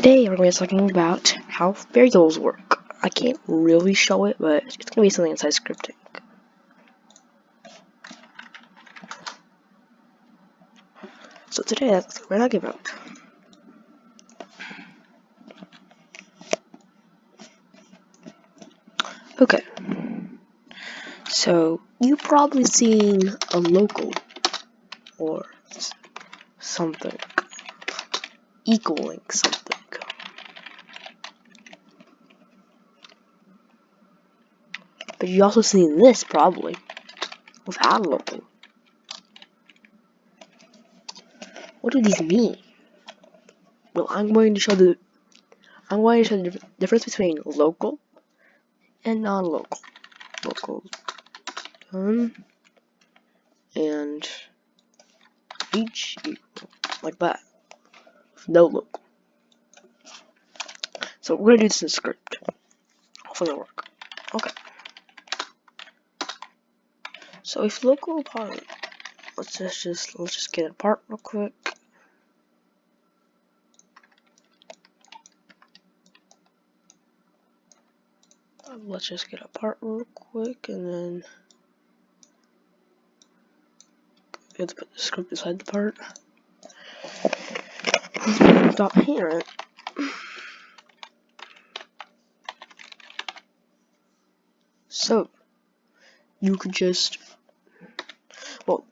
Today we're going to be talking about how variables work. I can't really show it, but it's going to be something inside scripting. So today that's what we're talking about. Okay. So you've probably seen a local or something equaling something. But you've also seen this probably without a local. What do these mean? Well, I'm going to show the difference between local and non-local. Local done and each equal like that. No local. So we're gonna do this in script. Hopefully it'll work. Okay. So if local apart, let's just get it apart real quick. Let's just get it apart real quick, and then we have to put the script inside the part. Dot parent. So you could just, well,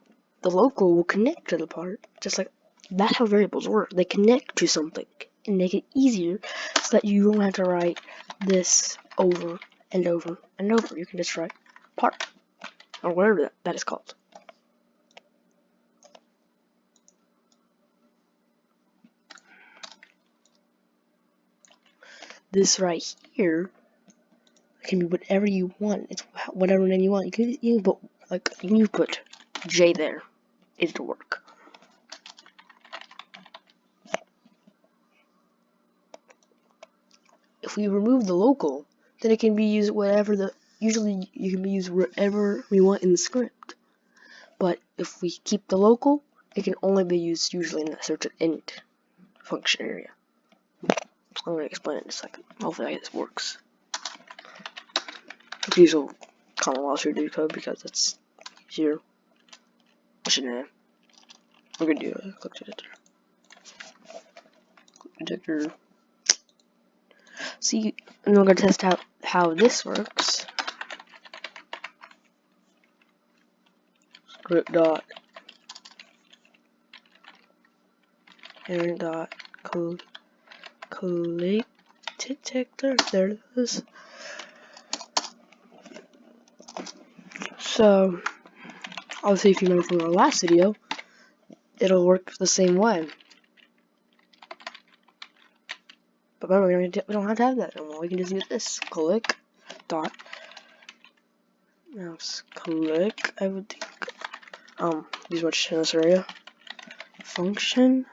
the local will connect to the part, just like that's how variables work. They connect to something and make it easier so that you don't have to write this over and over and over. You can just write part or whatever that is called. This right here can be whatever you want. It's whatever name you want. You can put put J there. It'll work. If we remove the local, then it can be used usually you can be used wherever we want in the script. But if we keep the local, it can only be used usually in the search and end function area. I'm going to explain it in a second. Hopefully this works. Use a Roblox Studio code because it's easier. We're going to do a click detector. Click detector. See, and we're going to test out how this works. Script dot parent dot code click detector. There it is. So obviously, if you remember from our last video, it'll work the same way. But remember, we don't have to have that anymore. We can just use this. Click dot mouse click. I would think use much in this area. Function.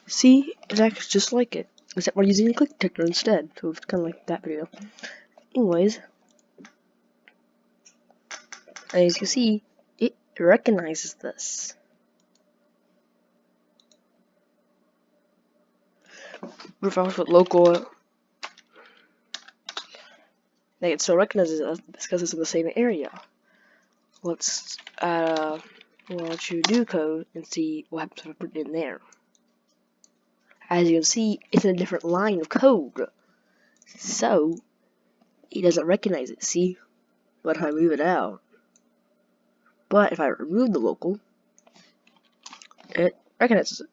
See, it acts just like it, except we're using a click detector instead. So it's kind of like that video. Anyways, as you can see, it recognizes this. If I was with local, it still recognizes us because it's in the same area. Let's let you do code and see what happens if I put it in there. As you can see, it's in a different line of code, so it doesn't recognize it. See, but if I move it out, but if I remove the local, it recognizes it.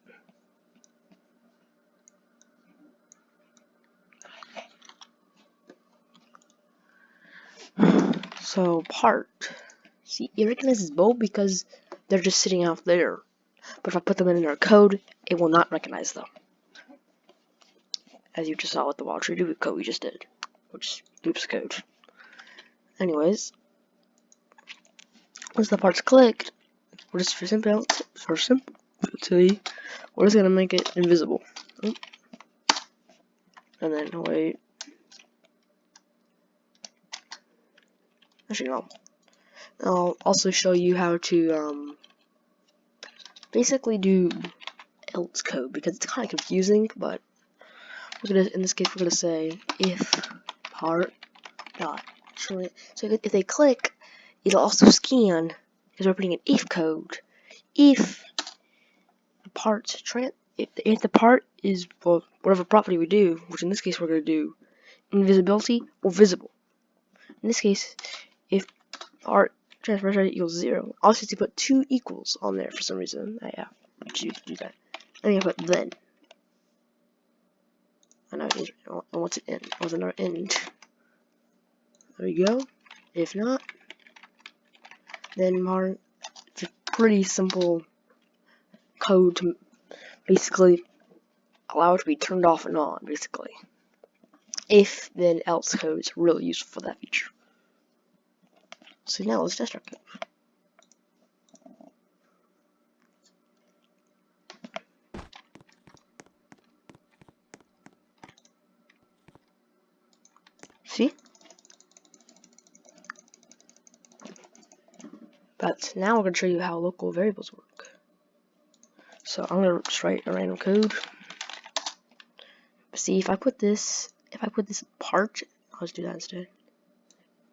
So part, see, it recognizes both because they're just sitting out there. But if I put them in our code, it will not recognize them. As you just saw with the Roblox Studio code we just did, which loops code. Anyways, once the part's clicked, we're just for simplicity, we're just gonna make it invisible. And then wait. Actually, no. I'll also show you how to basically do else code because it's kind of confusing, but in this case, we're gonna say if part dot trans. So if they click, it'll also scan because we're putting an if code. If the part if the part is, well, whatever property we do, which in this case we're gonna do invisibility or visible. In this case, if part transformation equals 0, I'll just put 2 equals on there for some reason. I choose to do that. And you put then. And what's it end? What's another end? There we go. If not, then it's a pretty simple code to basically allow it to be turned off and on, basically. If then else code is really useful for that feature. So now let's test our code. See? But now we're going to show you how local variables work. So I'm going to just write a random code. See, if I put this part, I'll just do that instead.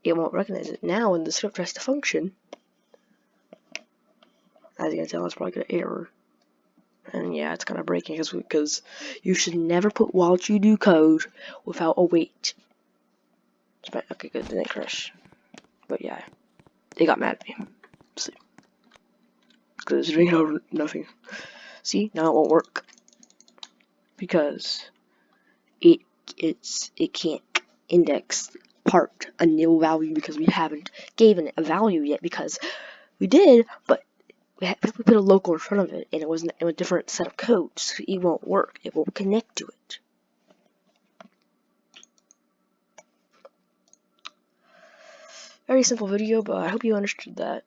It won't recognize it. Now when the script tries to function, as you can tell, it's probably going to error. And yeah, it's kind of breaking because you should never put while you do code without a wait. Okay, good, didn't crash. But yeah, they got mad at me. See, because it's ringing over nothing. See, now it won't work because it can't index part a nil value because we haven't given it a value yet, because we did, but we put a local in front of it and it was a different set of codes, so it won't work. It won't connect to it. Very simple video, but I hope you understood that.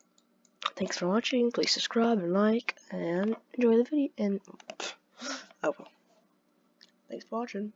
Thanks for watching. Please subscribe and like and enjoy the video. And oh well. Thanks for watching.